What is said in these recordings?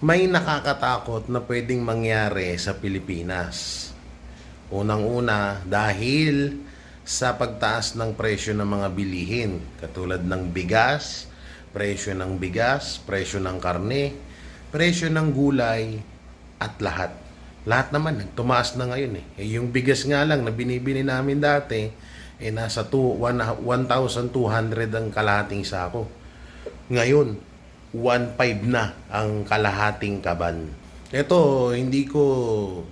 May nakakatakot na pwedeng mangyari sa Pilipinas. Unang-una, dahil sa pagtaas ng presyo ng mga bilihin, katulad ng bigas, presyo ng karne, presyo ng gulay, at lahat. Lahat naman, nagtumaas na ngayon eh. Yung bigas nga lang na binibili namin dati, nasa 1,200 ang kalahating sako. Ngayon, 1,500 na ang kalahating kaban. Ito, hindi ko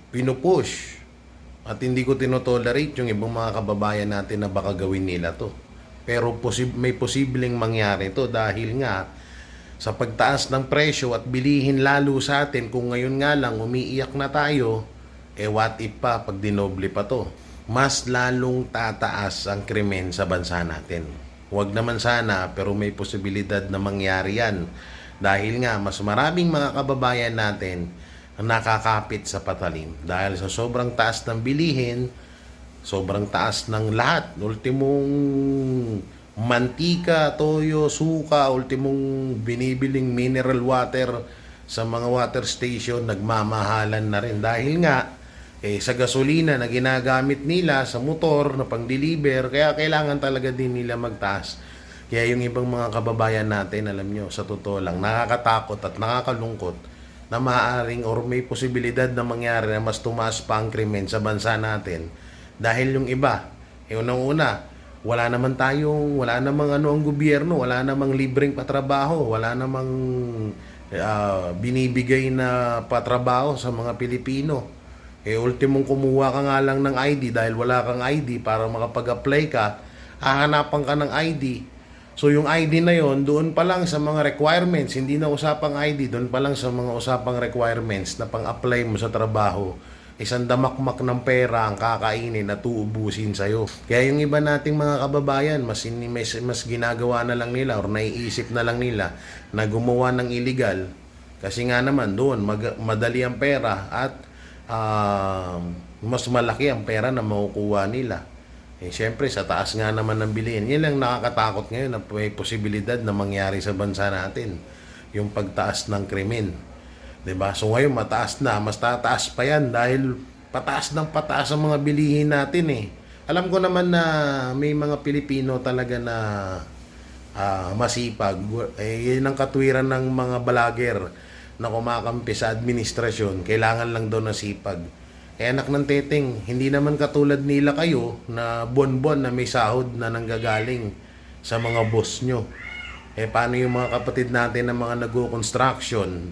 pinupush at hindi ko tinotolerate yung ibang mga kababayan natin na baka gawin nila to. Pero may posibleng mangyari to dahil nga sa pagtaas ng presyo at bilihin lalo sa atin, kung ngayon nga lang umiiyak na tayo, what if pa pag dinoble pa to? Mas lalong tataas ang krimen sa bansa natin. Huwag naman sana, pero may posibilidad na mangyari yan. Dahil nga, mas maraming mga kababayan natin ang nakakapit sa patalim. Dahil sa sobrang taas ng bilihin, sobrang taas ng lahat. Ultimong mantika, toyo, suka, ultimong binibiling mineral water sa mga water station, nagmamahalan na rin. Dahil nga, sa gasolina na ginagamit nila sa motor na pang-deliver, kaya kailangan talaga din nila magtaas. Kaya yung ibang mga kababayan natin, alam nyo, sa totoo lang, nakakatakot at nakakalungkot na maaaring or may posibilidad na mangyari na mas tumaas pa ang krimen sa bansa natin. Dahil yung iba, unang-una, wala namang ang gobyerno, wala namang libreng patrabaho, wala namang binibigay na patrabaho sa mga Pilipino. Ultimong kumuha ka nga lang ng ID dahil wala kang ID para makapag-apply ka, hahanapan ka ng ID. So yung ID na yon, doon pa lang sa mga requirements, hindi na usapang ID, doon pa lang sa mga usapang requirements na pang-apply mo sa trabaho, isang damakmak ng pera ang kakainin at uubusin sa'yo. Kaya yung iba nating mga kababayan, mas ginagawa na lang nila or naiisip na lang nila na gumawa ng illegal. Kasi nga naman doon, madali ang pera at mas malaki ang pera na makukuha nila. Siyempre, sa taas nga naman ng bilihin. Yan lang nakakatakot ngayon na may posibilidad na mangyari sa bansa natin. Yung pagtaas ng krimen. 'Di ba? So ngayon, mataas na. Mas tataas pa yan dahil pataas ng pataas ang mga bilihin natin eh. Alam ko naman na may mga Pilipino talaga na masipag. Yan ang katwiran ng mga balager na kumakampi sa administrasyon, kailangan lang daw ng sipag. Anak ng teteng, hindi naman katulad nila kayo na buwan-buwan na may sahod na nanggagaling sa mga boss nyo. Paano yung mga kapatid natin na mga nag-construction?